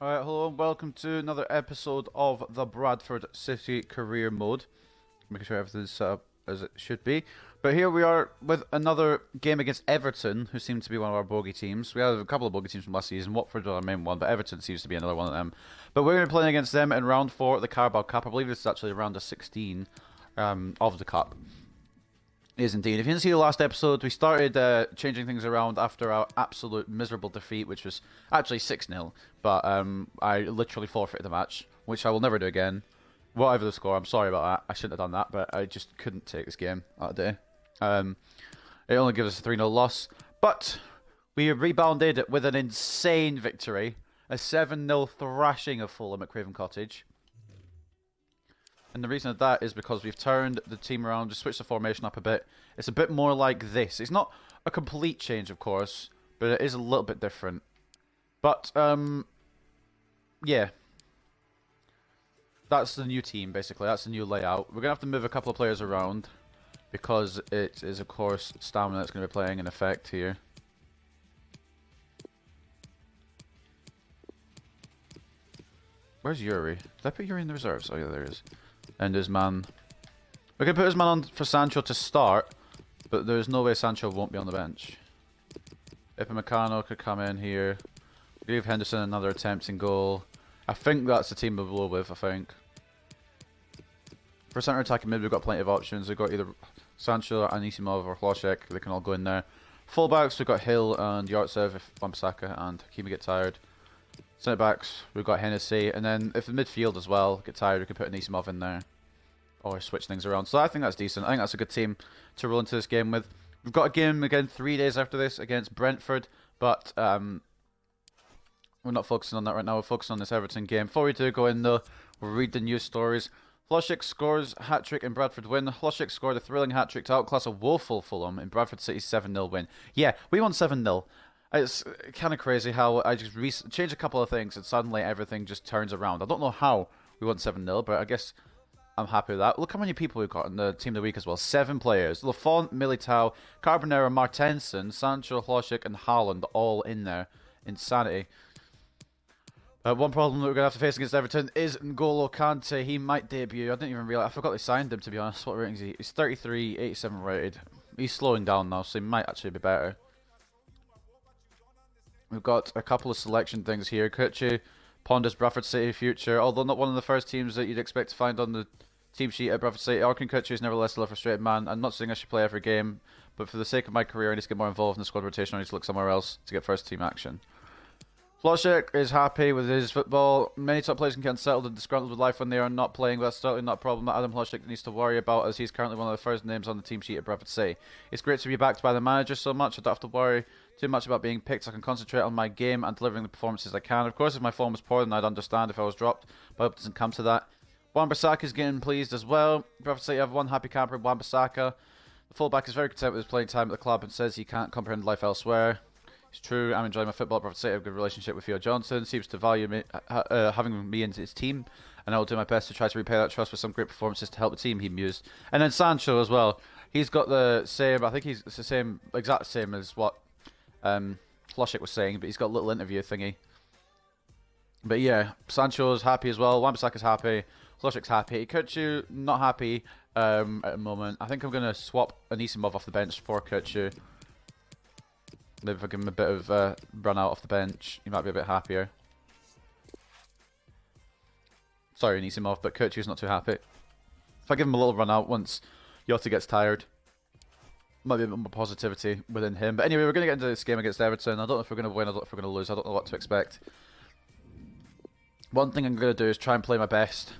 Alright, hello and welcome to another episode of the Bradford City Career Mode. Making sure everything's set up as it should be. But here we are with another game against Everton, who seem to be one of our bogey teams. We had a couple of bogey teams from last season. Watford was our main one, but Everton seems to be another one of them. But we're going to be playing against them in round 4 of the Carabao Cup. I believe this is actually round of 16 of the Cup. Is indeed. If you didn't see the last episode, we started changing things around after our absolute miserable defeat, which was actually 6-0. But I literally forfeited the match, which I will never do again. Whatever the score, I'm sorry about that. I shouldn't have done that, but I just couldn't take this game that day. It only gives us a 3-0 loss. But we rebounded with an insane victory. A 7-0 thrashing of Fulham at Craven Cottage. And the reason of that is because we've turned the team around, just switched the formation up a bit. It's a bit more like this. It's not a complete change, of course, but it is a little bit different. But, yeah. That's the new team, basically. That's the new layout. We're going to have to move a couple of players around because it is, of course, stamina that's going to be playing in effect here. Where's Yuri? Did I put Yuri in the reserves? Oh, yeah, there he is. And his man. We can put his man on for Sancho to start, but there's no way Sancho won't be on the bench. Upamecano could come in here. Give Henderson another attempt in goal. I think that's the team we'll blow with, I think. For centre attacking mid, we've got plenty of options. We've got either Sancho, Anisimov, or Hlošek. They can all go in there. Fullbacks, we've got Hill and Yartsev if Wan-Bissaka and Hakimi get tired. Centre backs, we've got Hennessy, and then if the midfield as well get tired, we can put Anisimov in there. Or switch things around. So I think that's decent. I think that's a good team to roll into this game with. We've got a game again 3 days after this against Brentford, but we're not focusing on that right now. We're focusing on this Everton game. Before we do go in though, we'll read the news stories. Hlošek scores hat-trick in Bradford win. Hlošek scored a thrilling hat-trick to outclass a woeful Fulham in Bradford City's 7-0 win. Yeah, we won 7-0. It's kind of crazy how I just change a couple of things and suddenly everything just turns around. I don't know how we won 7-0, but I guess I'm happy with that. Look how many people we've got in the team of the week as well. 7 players. Lafont, Militao, Carbonero, Martensen, Sancho, Hlošek, and Haaland all in there. Insanity. One problem that we're going to have to face against Everton is N'Golo Kante. He might debut. I didn't even realise. I forgot they signed him, to be honest. What rating is he? He's 33, 87 rated. He's slowing down now, so he might actually be better. We've got a couple of selection things here. Kutchu ponders Bradford City future, although not one of the first teams that you'd expect to find on the team sheet at Bradford City. Orkun Kutchu is nevertheless still a frustrated man. I'm not saying I should play every game, but for the sake of my career, I need to get more involved in the squad rotation. I need to look somewhere else to get first team action. Hlošek is happy with his football. Many top players can get unsettled and disgruntled with life when they are not playing, but that's certainly not a problem that Adam Hlošek needs to worry about, as he's currently one of the first names on the team sheet at Bradford City. It's great to be backed by the manager so much. I don't have to worry too much about being picked. I can concentrate on my game and delivering the performances I can. Of course, if my form was poor, then I'd understand if I was dropped, but I hope it doesn't come to that. Wan-Bissaka is getting pleased as well. Bradford City have one happy camper in Wan-Bissaka. The fullback is very content with his playing time at the club and says he can't comprehend life elsewhere. It's true, I'm enjoying my football at Bradford City. I have a good relationship with Theo Johnson. Seems to value me, having me into his team, and I will do my best to try to repay that trust with some great performances to help the team, he mused. And then Sancho as well. He's got the same, I think he's the same, exact same as what Hlošek was saying, but he's got a little interview thingy. But yeah, Sancho's happy as well. Wan-Bissaka's happy. Hlošek's happy. Kutchu not happy at the moment. I think I'm going to swap Anisimov off the bench for Kutchu. Maybe if I give him a bit of run out off the bench, he might be a bit happier. Sorry, Anisimov, but Kutchu's not too happy. If I give him a little run out once Jota gets tired, might be a bit more positivity within him. But anyway, we're going to get into this game against Everton. I don't know if we're going to win, I don't know if we're going to lose, I don't know what to expect. One thing I'm going to do is try and play my best,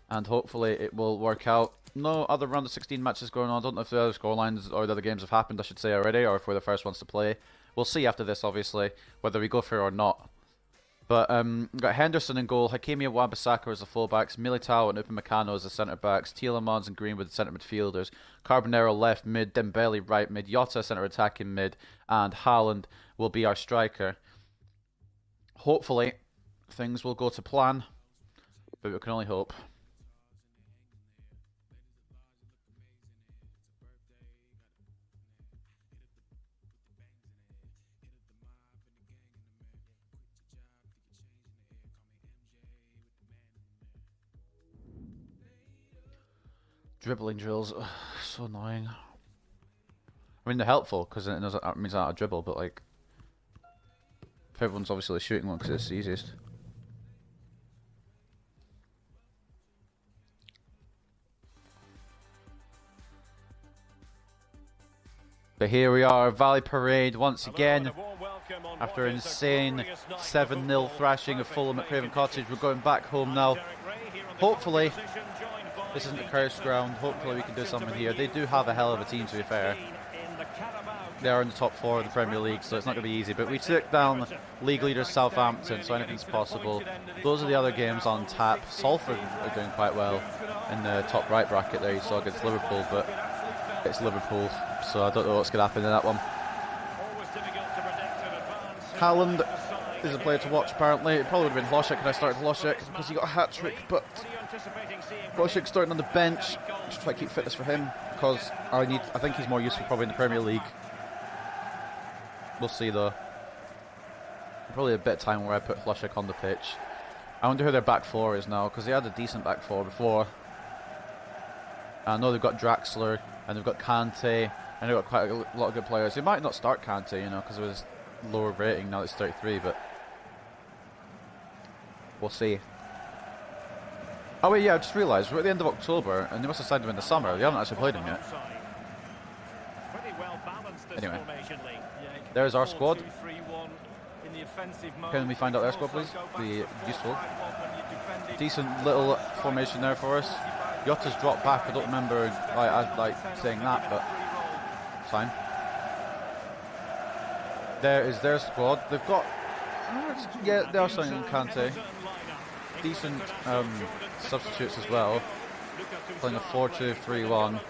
and hopefully it will work out. No other round of 16 matches going on. I don't know if the other scorelines or the other games have happened, I should say, already, or if we're the first ones to play. We'll see after this, obviously, whether we go for it or not. But we've got Henderson in goal, Hakimi and Wan-Bissaka as the fullbacks, Militao and Upamecano as the centre-backs, Tielemans and Greenwood the centre midfielders, Carbonero left mid, Dembele right mid, Jota centre attacking mid, and Haaland will be our striker. Hopefully, things will go to plan, but we can only hope. Dribbling drills, ugh, so annoying. I mean, they're helpful because it means I don't dribble, but like, if everyone's obviously shooting one because it's the easiest. But here we are, Valley Parade once again. After an insane 7-0 thrashing of Fulham at Craven Cottage, we're going back home now. Hopefully, this isn't a cursed ground. Hopefully we can do something here. They do have a hell of a team, to be fair. They are in the top 4 of the Premier League, so it's not going to be easy. But we took down league leaders Southampton, so anything's possible. Those are the other games on tap. Salford are doing quite well in the top right bracket there. You saw against Liverpool, but it's Liverpool, so I don't know what's going to happen in that one. Haaland is a player to watch, apparently. It probably would have been Hlošek had I started Hlošek because he got a hat-trick, but Hlošek starting on the bench. Just try to keep fitness for him because I think he's more useful probably in the Premier League. We'll see though. Probably a bit of time where I put Hlošek on the pitch. I wonder who their back four is now because they had a decent back four before. I know they've got Draxler and they've got Kante and they've got quite a lot of good players. They might not start Kante, you know, because of his lower rating. Now it's 33, but we'll see. Oh wait, yeah, I just realised we're at the end of October and they must have signed him in the summer. They haven't actually played him yet. Anyway, there's our squad. Can we find out their squad, please? Be useful. Decent little formation there for us. Yotta's dropped back. I don't remember I like saying that, but fine. There is their squad. They've got, yeah, they are signing Kante. Decent substitutes as well. Playing a 4-2-3-1.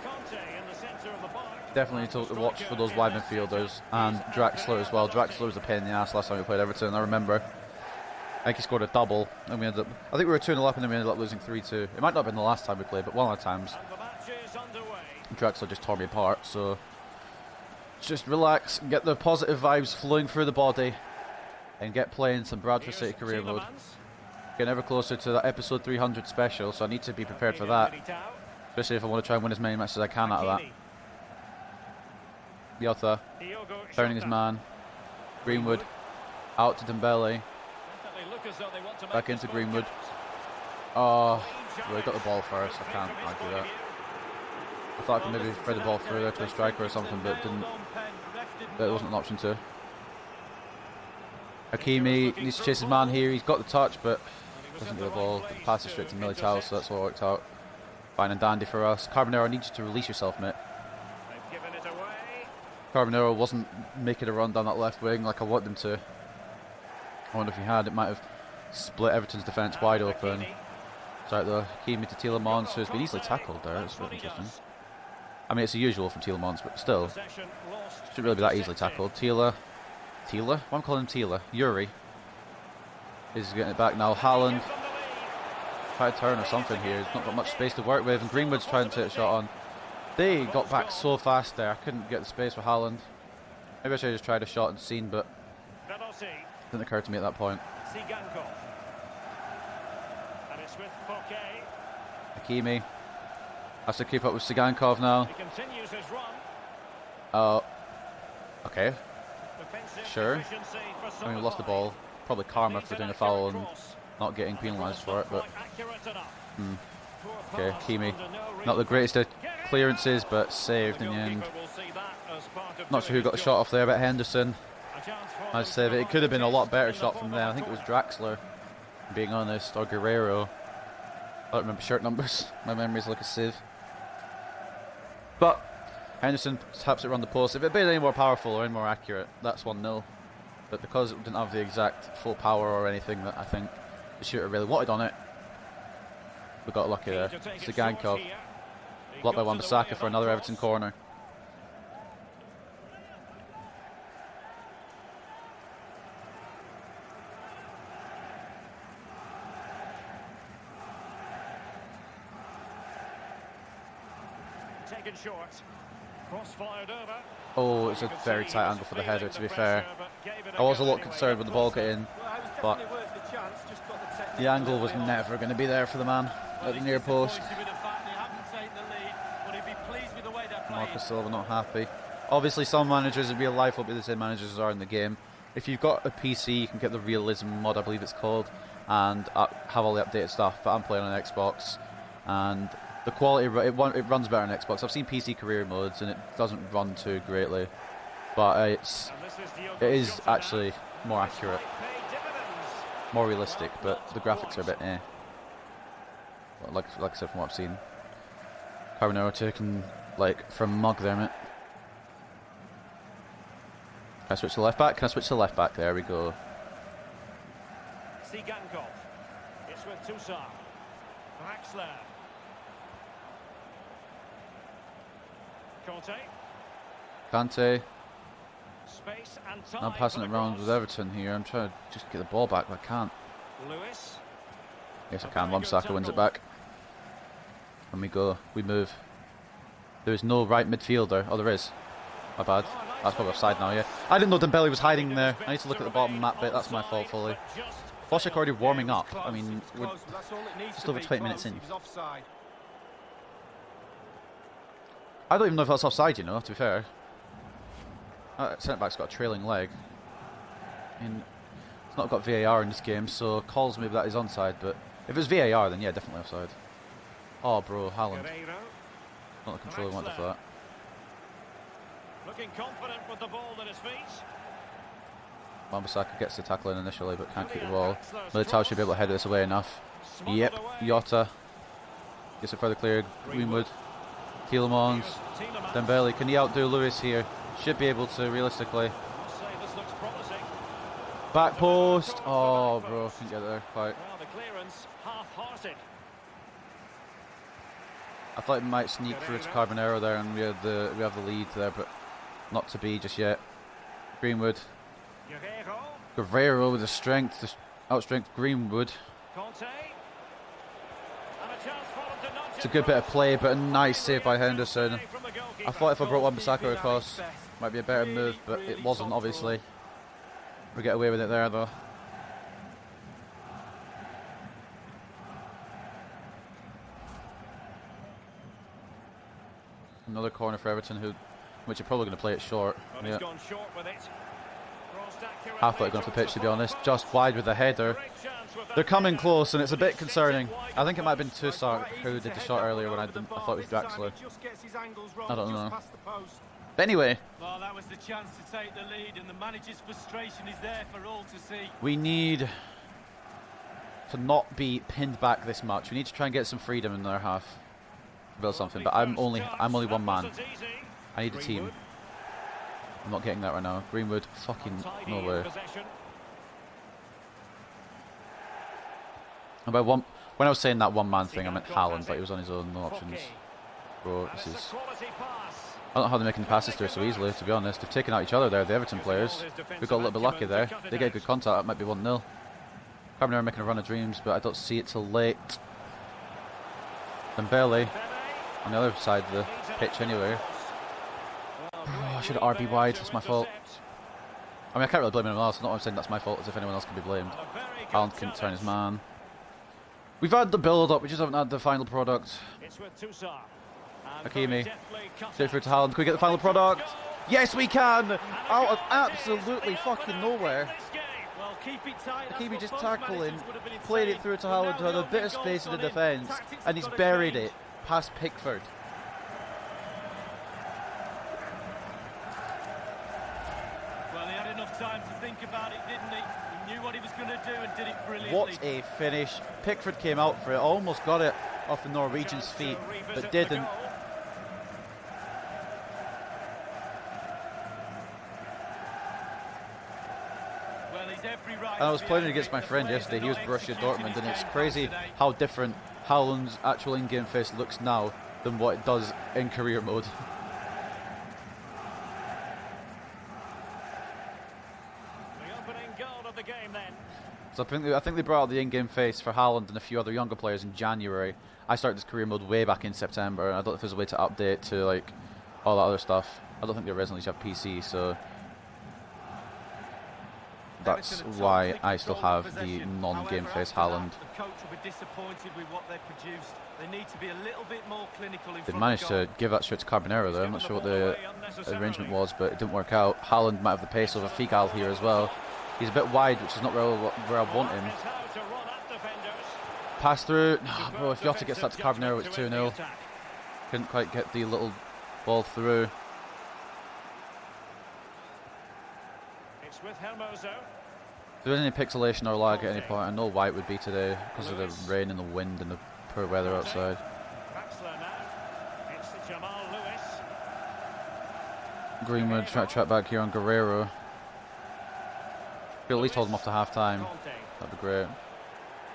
Definitely need to watch for those wide midfielders and Draxler as well. Draxler was a pain in the ass last time we played Everton. I remember. I think he scored a double, and we ended up. I think we were 2-0 up, and then we ended up losing 3-2. It might not have been the last time we played, but one of the times, Draxler just tore me apart. So just relax, and get the positive vibes flowing through the body, and get playing some Bradford City career mode. Getting ever closer to that episode 300 special, so I need to be prepared for that, especially if I want to try and win as many matches as I can out of that. Yotta, turning his man. Greenwood, out to Dembele. Back into Greenwood. Oh, well, he got the ball first. I can't argue that. I thought I could maybe thread the ball through there to a striker or something, but it didn't. But it wasn't an option to. Hakimi needs to chase his man here. He's got the touch, but doesn't get the ball. It passes straight to Militao, so that's what worked out. Fine and dandy for us. Carbonero, I need you to release yourself, mate. Carbonero wasn't making a run down that left wing like I want them to. I wonder if he had, it might have split Everton's defence wide open. Sorry, though. Hakimi to Tielemans, who's been easily tackled there. It's really interesting. I mean, it's the usual from Tielemans, but still. Shouldn't really be that easily tackled. Tila? Why am I calling him Tila? Yuri is getting it back now. Haaland. Try to turn or something here. He's not got much space to work with. And Greenwood's trying to take a shot on. They got back so fast there. I couldn't get the space for Haaland. Maybe I should have just tried a shot and seen, but didn't occur to me at that point. Hakimi has to keep up with Sigankov now. Okay. Sure. I mean, we lost the ball. Probably karma for doing a foul and not getting penalised for it, but okay, Hakimi. Not the greatest of clearances, but saved in the end. Not sure who got the shot off there, but Henderson. Nice save. It could have been a lot better shot from there. I think it was Draxler, being honest, or Guerrero. I don't remember shirt numbers. My memory's like a sieve. But Henderson taps it around the post. If it had been any more powerful or any more accurate, that's 1-0. But because it didn't have the exact full power or anything that I think the shooter really wanted on it, we got lucky there. Sigankov blocked by Wan-Bissaka for another Everton corner. Oh, it's a very tight angle for the header, to be fair. I was a lot concerned when the ball got in, but the angle was never going to be there for the man at the near post. Marco Silva not happy. Obviously, some managers in real life will be the same managers as are in the game. If you've got a PC, you can get the realism mod, I believe it's called, and have all the updated stuff. But I'm playing on Xbox, and the quality it runs better on Xbox. I've seen PC career modes, and it doesn't run too greatly, but it is actually more accurate, more realistic. But the graphics are a bit eh. Like I said, from what I've seen, Carbonero taken like from mug there, mate. Can I switch to left back? Can I switch to left back? There we go. Sigankov. It's with Toussaint. Draxler. Kante. Space and time. I'm passing it around with Everton here. I'm trying to just get the ball back, but I can't. Lewis. Yes, I can. Wan-Bissaka wins it back. And we go. We move. There is no right midfielder. Oh, there is. My bad. That's probably offside now, yeah. I didn't know Dembele was hiding there. I need to look at the bottom map bit. That's my fault fully. Foshik already warming up. I mean, we're just over 20 minutes in. I don't even know if that's offside, you know, to be fair. Centre-back's got a trailing leg. I mean, it's not got VAR in this game, so calls maybe that is onside, but if it's VAR, then yeah, definitely offside. Oh, bro, Haaland. Not the controller wanted for that. Looking confident with the ball at his feet. Wan-Bissaka gets the tackle in initially, but can't keep the ball. Militao should be able to head this away enough. Yep, Jota gets it further clear. Greenwood, Tielemans, Dembele. Can he outdo Lewis here? Should be able to, realistically. Back post. Oh, bro, couldn't get there quite. Well, the clearance half-hearted. I thought it might sneak through to Carbonero there, and we have the lead there, but not to be just yet. Greenwood. Guerrero with the strength, outstrength Greenwood. It's a good bit of play, but a nice save by Henderson. I thought if I brought Wan-Bissaka across, might be a better move, but it wasn't, obviously. We get away with it there, though. Another corner for Everton, which are probably going to play it short. Yeah. Halfway going off the pitch, to be honest. Just wide with the header. They're coming close, and it's a bit concerning. I think it might have been Toussaint who did the shot earlier when I thought it was Draxler. I don't know. But anyway, well, that was the chance to take the lead, and the manager's frustration is there for all to see. We need to not be pinned back this much. We need to try and get some freedom in their half. Build something, but I'm only one man. I need a team. I'm not getting that right now. Greenwood, fucking no way. And by when I was saying that one man thing, I meant Haaland, but he was on his own, no options. Bro, this is. I don't know how they're making the passes through so easily, to be honest. They've taken out each other there, the Everton players. We got a little bit lucky there. They get good contact, it might be 1-0. Carbonero making a run of dreams, but I don't see it till late. Dembele on the other side of the pitch anyway. Oh, I should have RB wide, that's my fault. I mean, I can't really blame anyone else. Not I'm saying that's my fault, as if anyone else can be blamed. Haaland couldn't turn his man. We've had the build-up, we just haven't had the final product. Hakimi, straight through to Haaland. Can we get the final product? Yes, we can! Out of absolutely fucking nowhere. Hakimi just tackling, played it through to Haaland, who had a bit of space in the defence, and he's buried it past Pickford. Well, he had enough time to think about it, didn't he? He knew what he was going to do and did it brilliantly. What a finish. Pickford came out for it, almost got it off the Norwegian's feet, but didn't. And I was playing against my friend yesterday, he was Borussia Dortmund, and it's crazy how different Haaland's actual in-game face looks now than what it does in career mode. The opening goal of the game then. So I think they brought out the in-game face for Haaland and a few other younger players in January. I started this career mode way back in September, and I don't know if there's a way to update to like all that other stuff. I don't think they originally have PC, so that's why I still have the non-game face Haaland. The coach will be disappointed with what they've produced. They need to be a little bit more clinical in They front managed of goal. to give that straight to Carbonero though. I'm not sure what the arrangement was, but it didn't work out. Haaland might have the pace of a Figal here as well. He's a bit wide, which is not where I want him. Pass through. Bro, if Jota gets that to Carbonero, it's 2-0. Couldn't quite get the little ball through. It's with Hermoso. If there's any pixelation or lag at any point, I know why it would be today because of the rain and the wind and the poor weather outside. Draxler now. It's Jamal Lewis. Greenwood trying to track back here on Guerrero. Could at least hold him off to half time. That'd be great.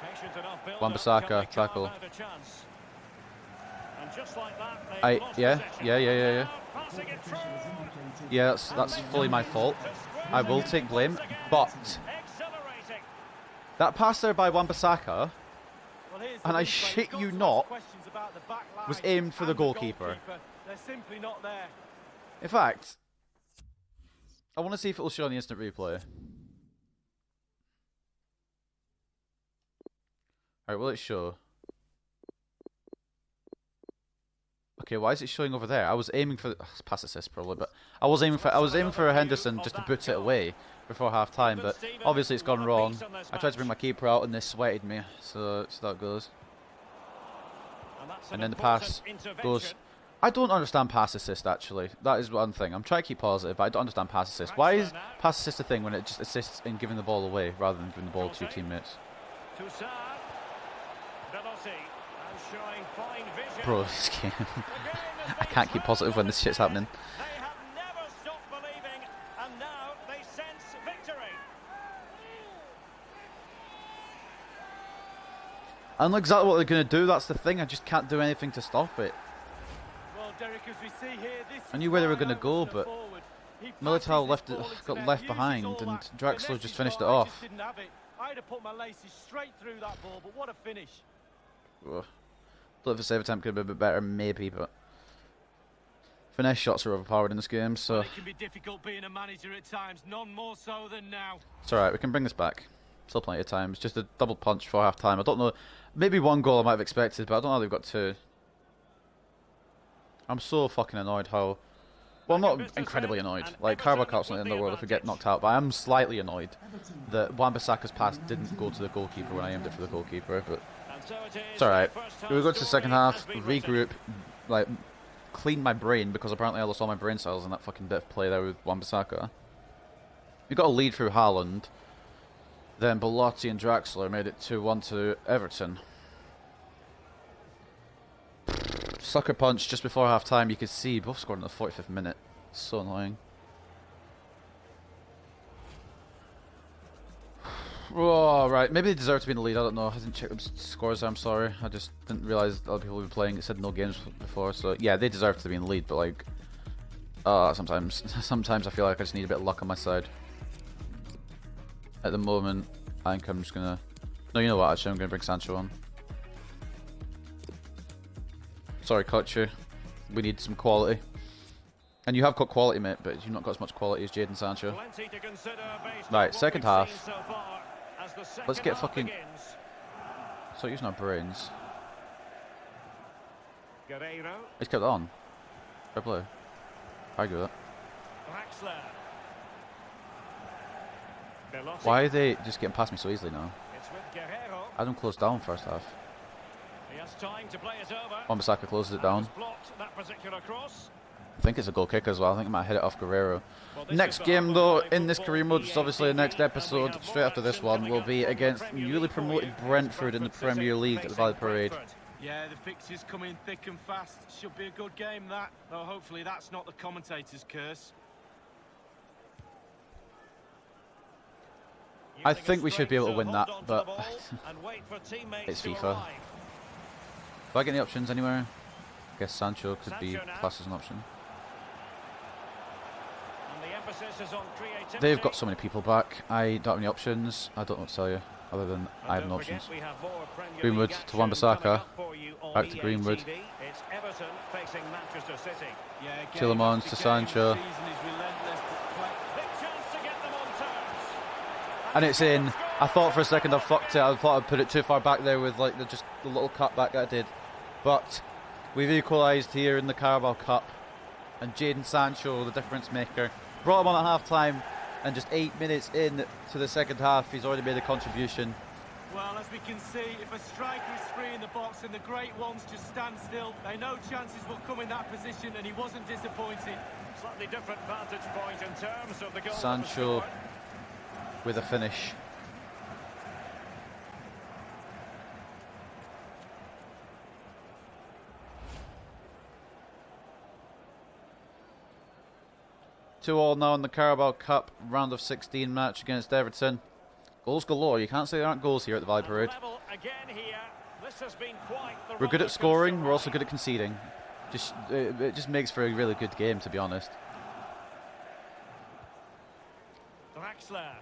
Patient enough build-up, Wan-Bissaka, can they carve tackle. out a chance? And just like that, they've lost Yeah. possession. Passing it through. Yeah, that's fully my fault. I will take blame, but Exhilarating. that pass there by Wan-Bissaka Well, here's the And I replay. shit Got you to not, ask questions about the back line was aimed for the and goalkeeper. They're simply not there. in fact, I want to see if it will show on the instant replay. Alright, will it show? Okay, why is it showing over there? I was aiming for pass assist probably, but I was aiming for a Henderson just to boot it away before half time, but obviously it's gone wrong. I tried to bring my keeper out and they sweated me, so that goes. And then the pass goes. I don't understand pass assist actually. That is one thing. I'm trying to keep positive, but I don't understand pass assist. Why is pass assist a thing when it just assists in giving the ball away rather than giving the ball to your teammates? Bro, this game. I can't keep positive when this shit's happening. They have never stopped believing, and now they sense victory. I know exactly what they're going to do, that's the thing. I just can't do anything to stop it. Well, Derek, as we see here, this I knew where they were going to is go, the but forward. He Militao passes left this it, ball into got net, left using behind, all and that. Draxler The just message finished it was, I off. just didn't have it. I'd have put my laces straight through that ball, but what a finish. Ugh. Thought the save attempt could have been a bit better, maybe, but finesse shots are overpowered in this game, so Well, it can be difficult being a manager at times, none more so than now. it's alright, we can bring this back. Still plenty of time. It's just a double punch for half time. I don't know, maybe one goal I might have expected, but I don't know how they've got two. I'm so fucking annoyed how... Well, I'm not incredibly annoyed. Like, Carabao Cup's not the end of the world if we get knocked out, but I am slightly annoyed that Wan-Bissaka's pass didn't go to the goalkeeper when I aimed it for the goalkeeper, but it's alright. We'll go to the second half, regroup, like, clean my brain, because apparently I lost all my brain cells in that fucking bit of play there with Wan-Bissaka. We got a lead through Haaland, then Belotti and Draxler made it 2-1 to Everton. Sucker punch just before half time, you could see both scored in the 45th minute. So annoying. Oh, right, maybe they deserve to be in the lead, I don't know. I didn't check the scores, I'm sorry. I just didn't realise other people would be playing. It said no games before, so yeah, they deserve to be in the lead, but like... sometimes I feel like I just need a bit of luck on my side. At the moment, I think I'm just gonna... No, you know what, actually I'm gonna bring Sancho on. Sorry, Kochu. We need some quality. And you have got quality, mate, but you've not got as much quality as Jadon Sancho. Right, second half. Let's get fucking... Start using our brains. He's kept it on. Fair play. I agree with that. Why are they just getting past me so easily now? I had them closed down first half. Wan-Bissaka closes it down. I think it's a goal kick as well. I think I might hit it off Guerrero. Next game though, in this career mode, which is obviously the next episode, straight after this one, will be against newly promoted Brentford in the Premier League at the Valley Parade. Yeah, the fixtures come in thick and fast. Should be a good game, that. Though hopefully that's not the commentator's curse. I think we should be able to win that, but it's FIFA. Do I get any options anywhere? I guess Sancho could be classed as an option. They've got so many people back. I don't have any options. I don't know what to tell you, other than I have no options. Greenwood to Wan-Bissaka. Back to Greenwood. Chilamons to Sancho. And it's in. I thought for a second I fucked it. I thought I'd put it too far back there with like just the little cutback that I did. But we've equalised here in the Carabao Cup. And Jadon Sancho, the difference maker, brought him on at half time. And just 8 minutes in to the second half, he's already made a contribution. Well, as we can see, if a striker is free in the box and the great ones just stand still, they know chances will come in that position, and he wasn't disappointed. Slightly different vantage point in terms of the goal. Sancho with a finish. Two all now in the Carabao Cup round of 16 match against Everton. Goals galore. You can't say there aren't goals here at the Valley Parade. We're good at scoring. We're also good at conceding. It just makes for a really good game, to be honest. Draxler.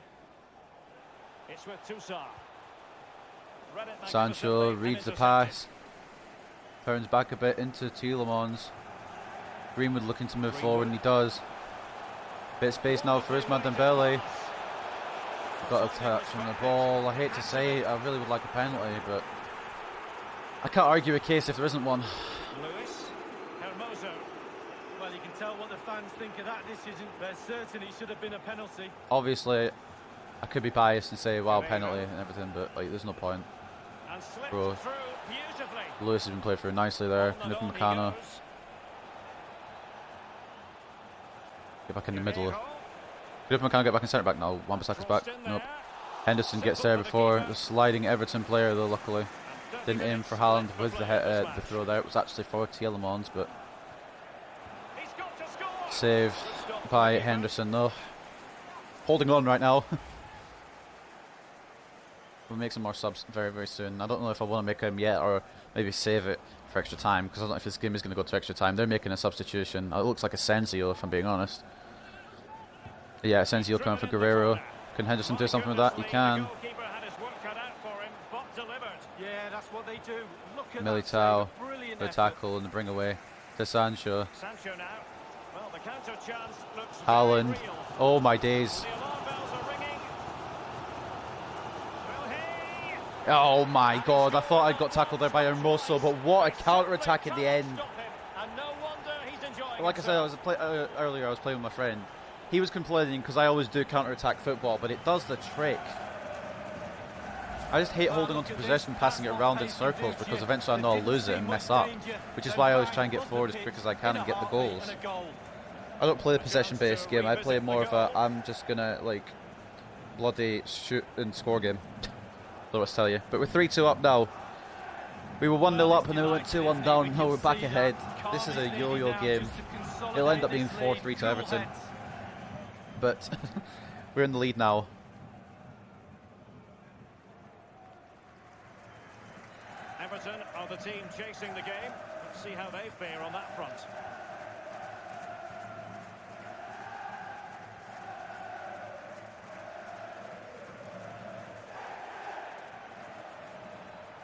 It's with Toussaint. Sancho reads the pass. Turns back a bit into Tielemans. Greenwood looking to move forward, and he does. Bit of space now for Ousmane Dembele. Got a touch on the ball. I hate to say it, I really would like a penalty, but I can't argue a case if there isn't one. Well, you can tell what the fans think of that decision. They're certain it should have been a penalty. Obviously, I could be biased and say, wow, penalty and everything, but like, there's no point. Bro, Lewis has been played through nicely there. Upamecano. Get back in the middle. Did Upamecano get back in centre back? No, Wan-Bissaka's back. Nope. Henderson gets there before the sliding Everton player, though, luckily. Didn't aim for Haaland with the throw there. It was actually for Tielemans, but save by Henderson, though. Holding on right now. We'll make some more subs very, very soon. I don't know if I want to make them yet or maybe save it for extra time, because I don't know if this game is going to go to extra time. They're making a substitution. It looks like a Sensio, if I'm being honest. Yeah, Sensio coming for Guerrero. Can Henderson do something with that? He can. Militao, the tackle and the bring away to Sancho. Haaland. Oh my days. Oh my god, I thought I got tackled there by Hermoso, but what a counter-attack at the end. Like I said, earlier I was playing with my friend. He was complaining because I always do counter-attack football, but it does the trick. I just hate holding on to possession, passing it around in circles, because eventually I know I'll lose it and mess up. Which is why I always try and get forward as quick as I can and get the goals. I don't play a possession-based game, I play more of a, I'm just gonna, like, bloody shoot and score game. Don't know what to tell you. But we're 3-2 up now. We were 1-0 up and then we went 2-1 down, now we're back ahead. This is a yo-yo game. It'll end up being 4-3 to Everton. But we're in the lead now. Everton are the team chasing the game. Let's see how they fare on that front.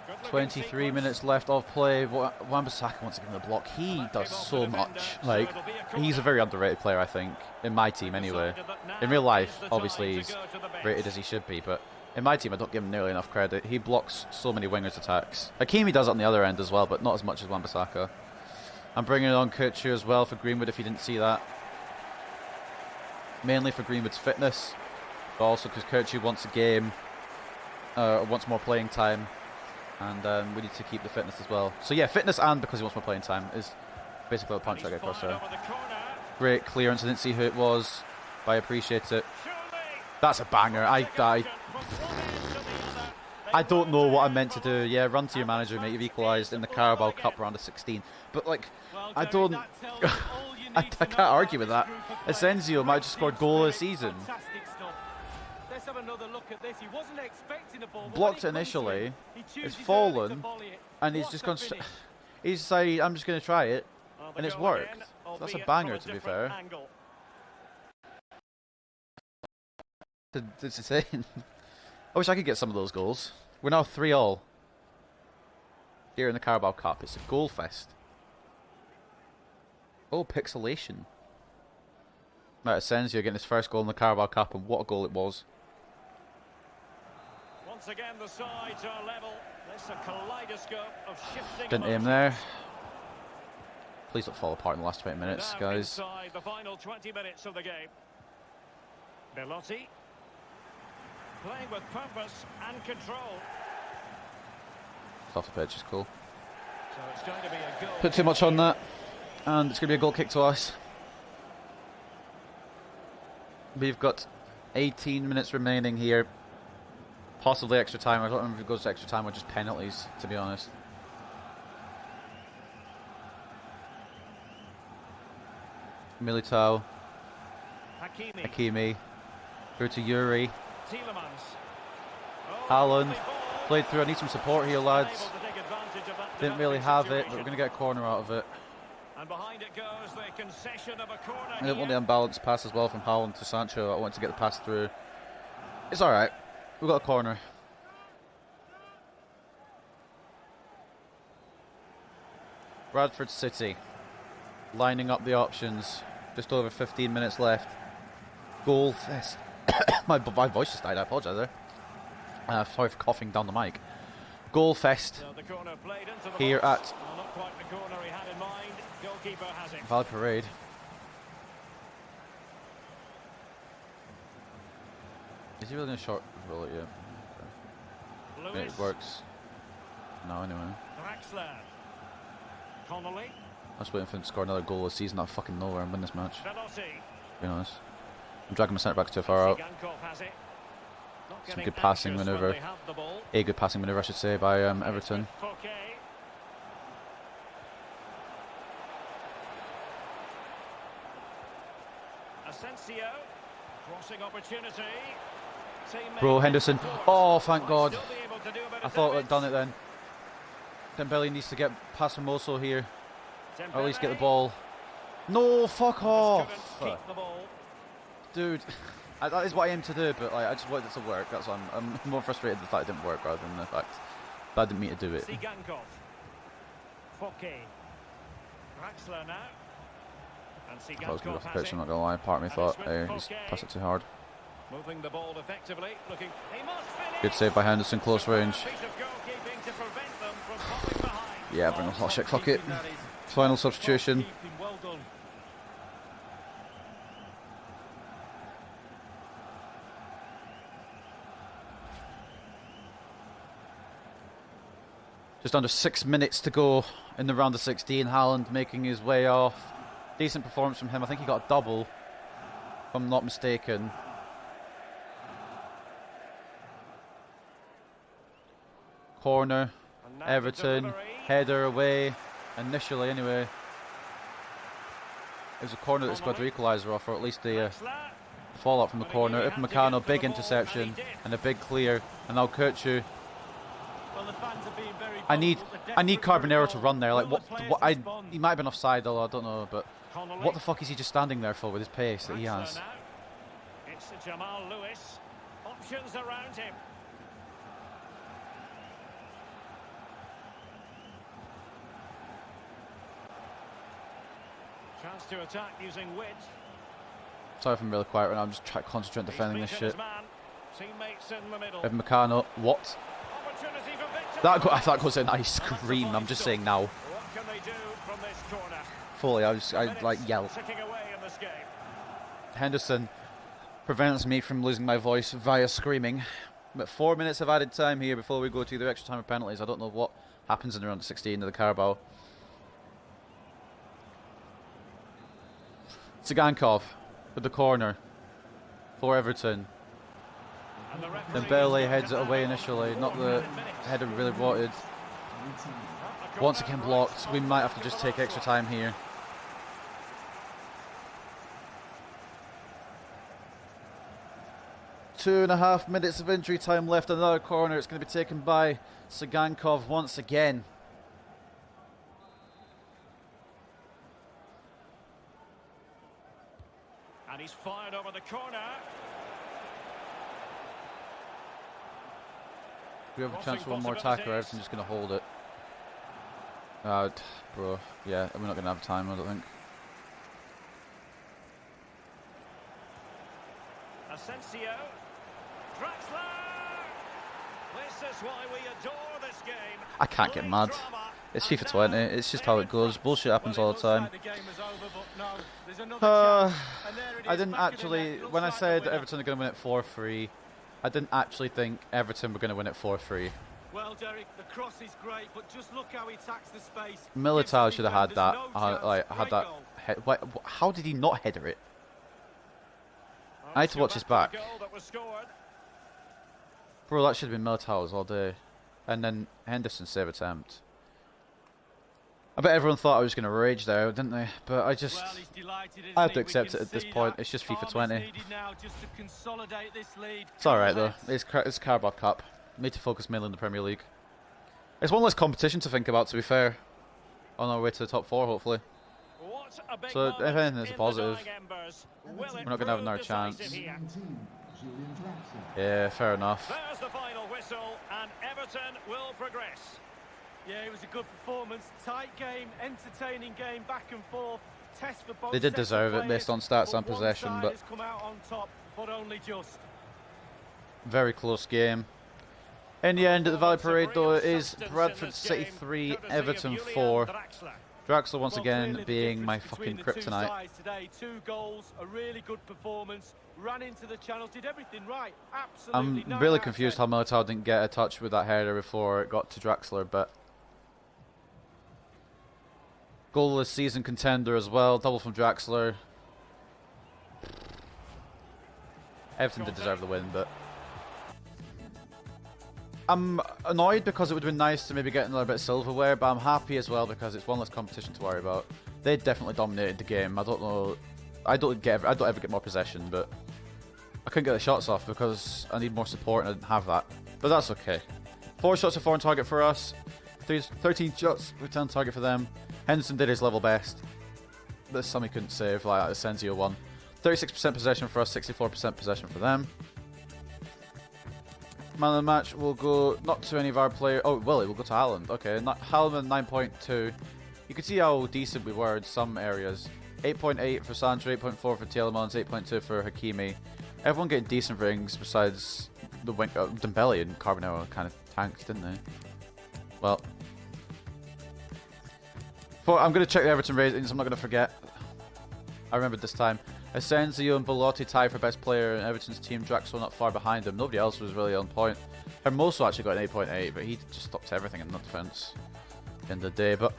Good 23 minutes left of play. Wan-Bissaka wants to give him the block. He does so much. Like, he's a very underrated player, I think, in my team anyway. In real life, obviously, he's rated as he should be, but in my team, I don't give him nearly enough credit. He blocks so many wingers' attacks. Hakimi does it on the other end as well, but not as much as Wan-Bissaka. I'm bringing on Kutcher as well for Greenwood, if you didn't see that. Mainly for Greenwood's fitness, but also because Kutcher wants a game, wants more playing time. And we need to keep the fitness as well. So yeah, fitness and because he wants more playing time is basically the punch I get across there. Great clearance. I didn't see who it was, but I appreciate it. That's a banger. I don't know what I meant to do. Yeah, run to your manager, mate. You've equalised in the Carabao Cup round of 16. But like, I don't... I can't argue with that. Asensio might have just scored goal of the season. Let's have another look at this. He wasn't expecting the ball. Blocked it initially, it's fallen, and he's just gone. He's decided, I'm just going to try it, and it's worked. So that's a banger, to be fair. It's insane. I wish I could get some of those goals. We're now 3-all here in the Carabao Cup. It's a goal fest. Oh, pixelation. Right, Asensio getting his first goal in the Carabao Cup, and what a goal it was. once again the sides are level. This is a kaleidoscope of shifting Didn't aim emotions. there. Please don't fall apart in the last 20 We're minutes, now guys. inside the final 20 minutes of the game. Belotti playing with purpose and control. It's off the pitch, it's cool. So it's going to be a goal. Put too much on that, and it's going to be a goal kick to us. We've got 18 minutes remaining here. Possibly extra time. I don't remember if it goes to extra time or just penalties, to be honest. Militao. Hakimi. Through to Yuri. Haaland. Played through. I need some support here, lads. Didn't really have it, but we're going to get a corner out of it. And behind it goes the concession of a corner. I didn't want the unbalanced pass as well from Haaland to Sancho. I wanted to get the pass through. It's alright. We've got a corner. Bradford City. Lining up the options. Just over 15 minutes left. Goal fest. my voice just died. I apologise there. Sorry for coughing down the mic. Goal fest. So the corner played into the here box. at Well, not quite the corner he had in mind. Goalkeeper has it. Valley Parade. Is he really going to short roll it yet? Okay. Lewis. It works. No, anyway. Draxler. Connolly. I was waiting for him to score another goal this season out of fucking nowhere and win this match. Belotti. To be honest. I'm dragging my centre backs too far out. Sigankov has it. Not Some getting good passing anxious manoeuvre. when they have the ball. A good passing manoeuvre, I should say, by Everton. Fouquet. Asensio. Crossing opportunity. Teammate Bro, Henderson. Oh, thank God. Still be able to do a bit I of thought I'd damage. done it then. Dembele needs to get past Hermoso here. Or at least get the Dembele. ball. No, fuck Couldn't off. keep the ball. Dude, that is what I aim to do, but like, I just wanted it to work. That's why I'm more frustrated with the fact it didn't work rather than the fact that I didn't mean to do it. Sigankov. Fouquet. Draxler now. And I thought I was going to go Sigankov off the has pitch, it. I'm not going to lie. Part of me And thought, it's with hey, he's Fouquet. passed it too hard. Moving the ball effectively. Looking. He must finish. Good save by Henderson, close range. A piece of goalkeeping to prevent them from falling behind. Yeah, bring us all shit, fuck it. Keeping, that is. Final substitution. Keeping, well done. Just under 6 minutes to go in the round of 16. Haaland making his way off. Decent performance from him. I think he got a double, if I'm not mistaken. Corner. And now the Everton. delivery. Header away. Initially, anyway. It was a corner that scored the equaliser off, or at least the Draxler. fallout from the corner. Upamecano, big interception and a big clear. And now Kirchu. Well, the fans are being very I need vocal. They're desperate for a Carbonero to goal. run there. Like Will what? the players What? respond? He might have been offside, though. I don't know. But Connolly. what the fuck is he just standing there for with his pace that he Draxler has? now. It's Jamal Lewis. Options around him. Chance to attack using width. Sorry if I'm really quiet right now. I'm just trying to concentrate on defending this He's shit. beaten his man. Teammates in the middle. Upamecano, what? Opportunity for victory. That goes in. I scream. I'm just saying now. What can they do from this corner? Fully, I like yell. Ticking away in this game. Henderson prevents me from losing my voice via screaming. But 4 minutes of added time here before we go to either extra time or penalties. I don't know what happens in the round of 16 of the Carabao. Sigankov with the corner for Everton. And the referee Dembele is heads it away initially, not the header we really wanted. Once again blocked. We might have to just take extra time here. Two and a half minutes of injury time left. Another corner. It's going to be taken by Sigankov once again. And he's fired over the corner. We have a chance for one more attack, or Everton just going to hold it. Bro, yeah, we're not going to have time, I don't think. Asensio. Draxler. This is why we adore this game. I can't get mad. It's FIFA 20. It's just how it goes. Bullshit happens all the time. I didn't actually, when I said Everton are going to win it 4-3, I didn't actually think Everton were going to win it 4-3. Well, Derek, the cross is great, but just look how he attacks the space. Militao should have had that. How did he not header it? I need to watch his back. Bro, that should have been Militao's all day. And then Henderson's save attempt. I bet everyone thought I was going to rage there, didn't they? But I just... I have to accept it at this point. It's just FIFA 20. It's alright though. It's Carabao Cup. Need to focus mainly on the Premier League. It's one less competition to think about, to be fair. On our way to the top 4, hopefully. So, if anything, it's a positive. We're not going to have another chance. Yeah, fair enough. There's the final whistle, and Everton will progress. Yeah, it was a good performance. Tight game, entertaining game, back and forth. Test for both. They did deserve it based on stats and possession, but come out on top, but only just. Very close game. In the end, at the Valley Parade, though, it is Bradford City 3, Everton 4. Draxler once again being my fucking kryptonite. Today, 2 goals, a really good performance. Ran into the channel, did everything right. Absolutely. I'm really confused how Militao didn't get a touch with that header before it got to Draxler, but goalless season contender as well, double from Draxler. Everton did deserve the win, but I'm annoyed because it would have been nice to maybe get another bit of silverware, but I'm happy as well because it's one less competition to worry about. They definitely dominated the game. I don't know. I don't ever get more possession, but I couldn't get the shots off because I need more support and I didn't have that. But that's okay. 4 shots to 4 on target for us. 13 shots return target for them. Henderson did his level best. There's some he couldn't save, like Asensio one. 36% possession for us, 64% possession for them. Man of the match will go not to any of our players. Oh, well, it will go to Haaland. Okay, Haaland 9.2. You can see how decent we were in some areas. 8.8 for Sancho, 8.4 for Tielemans, 8.2 for Hakimi. Everyone getting decent rings besides the wing. Dembele and Carbonero kind of tanked, didn't they? Well, I'm going to check the Everton ratings. I'm not going to forget. I remembered this time. Asensio and Belotti tied for best player in Everton's team. Draxler not far behind him. Nobody else was really on point. Hermoso actually got an 8.8, but he just stopped everything in the defence at the end of the day. But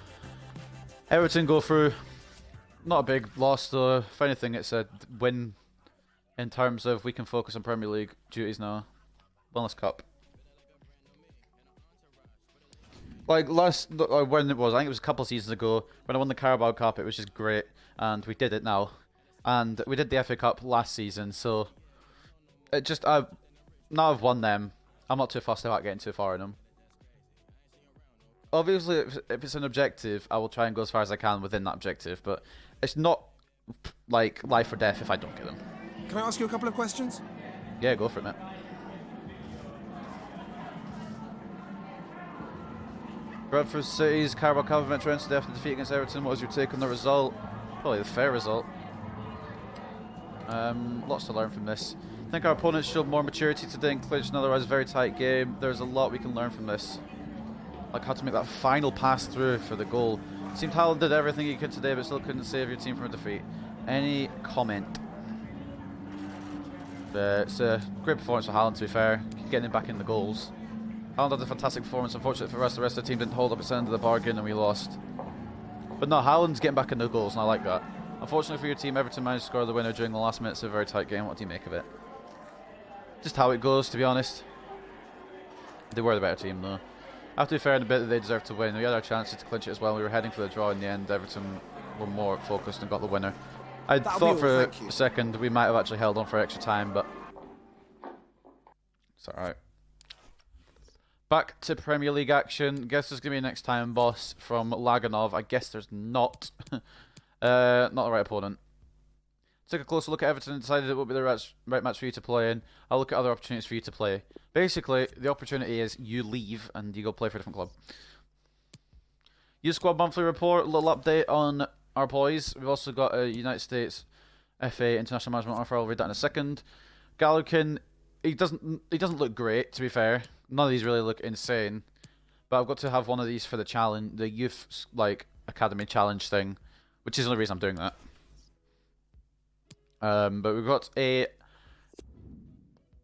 Everton go through. Not a big loss though. If anything, it's a win in terms of we can focus on Premier League duties now. Wellness Cup. Like when it was, I think it was a couple of seasons ago, when I won the Carabao Cup, it was just great, and we did it now. And we did the FA Cup last season, so it just, now I've won them, I'm not too fussed about getting too far in them. Obviously, if it's an objective, I will try and go as far as I can within that objective, but it's not like life or death if I don't get them. Can I ask you a couple of questions? Yeah, go for it, mate. Bradford City's Carabao Cup event ends after defeat against Everton. What was your take on the result? Probably the fair result. Lots to learn from this. I think our opponents showed more maturity today in clinch an otherwise very tight game. There's a lot we can learn from this. Like how to make that final pass through for the goal. It seemed Haaland did everything he could today, but still couldn't save your team from a defeat. Any comment? It's a great performance for Haaland, to be fair. Getting him back in the goals. Haaland had a fantastic performance. Unfortunately for us, the rest of the team didn't hold up its end of the bargain and we lost. But no, Haaland's getting back in the goals and I like that. Unfortunately for your team, Everton managed to score the winner during the last minutes of a very tight game. What do you make of it? Just how it goes, to be honest. They were the better team, though. I have to be fair in a bit that they deserved to win. We had our chances to clinch it as well. We were heading for the draw in the end. Everton were more focused and got the winner. I thought for a second we might have actually held on for extra time, but it's alright. Back to Premier League action. Guess there's going to be a next time boss from Laganov. I guess there's not. Not the right opponent. Took a closer look at Everton and decided it would be the right match for you to play in. I'll look at other opportunities for you to play. Basically, the opportunity is you leave and you go play for a different club. Youth Squad monthly report, a little update on our boys. We've also got a United States FA International Management offer. I'll read that in a second. Galukin, he doesn't look great, to be fair. none of these really look insane. But I've got to have one of these for the challenge, the youth like academy challenge thing, which is the only reason I'm doing that. But we've got a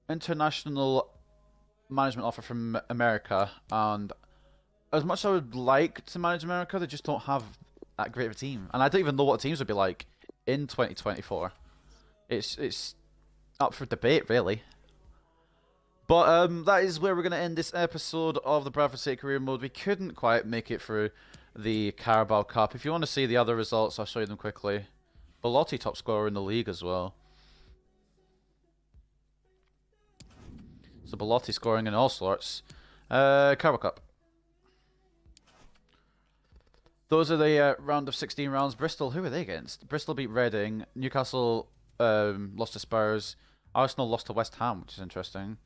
international management offer from America, and as much as I would like to manage America, they just don't have that great of a team, and I don't even know what the teams would be like in 2024. It's up for debate, really. But that is where we're going to end this episode of the Bradford City Career Mode. We couldn't quite make it through the Carabao Cup. If you want to see the other results, I'll show you them quickly. Belotti top scorer in the league as well. So Belotti scoring in all sorts. Carabao Cup. Those are the round of 16 rounds. Bristol, who are they against? Bristol beat Reading. Newcastle lost to Spurs. Arsenal lost to West Ham, which is interesting.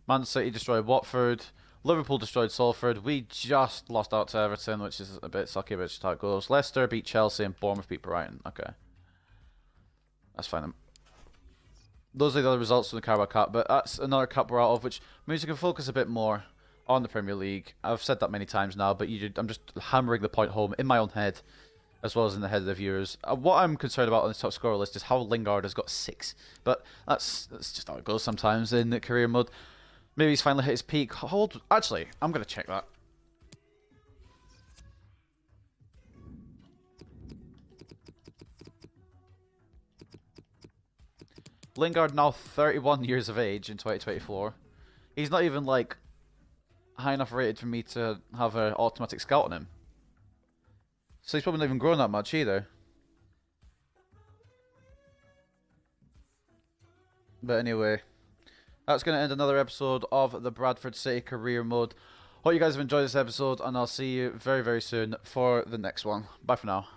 Man City destroyed Watford. Liverpool destroyed Salford. We just lost out to Everton, which is a bit sucky, but just how it goes. Leicester beat Chelsea and Bournemouth beat Brighton. Okay. That's fine. Those are the other results from the Carabao Cup, but that's another cup we're out of, which means we can focus a bit more on the Premier League. I've said that many times now, but I'm just hammering the point home in my own head, as well as in the head of the viewers. What I'm concerned about on this top scorer list is how Lingard has got 6, but that's just how it goes sometimes in the career mode. Maybe he's finally hit his peak. Actually, I'm going to check that. Lingard now 31 years of age in 2024. He's not even like high enough rated for me to have an automatic scout on him. So he's probably not even grown that much either. But anyway, that's going to end another episode of the Bradford City Career Mode. Hope you guys have enjoyed this episode, and I'll see you very, very soon for the next one. Bye for now.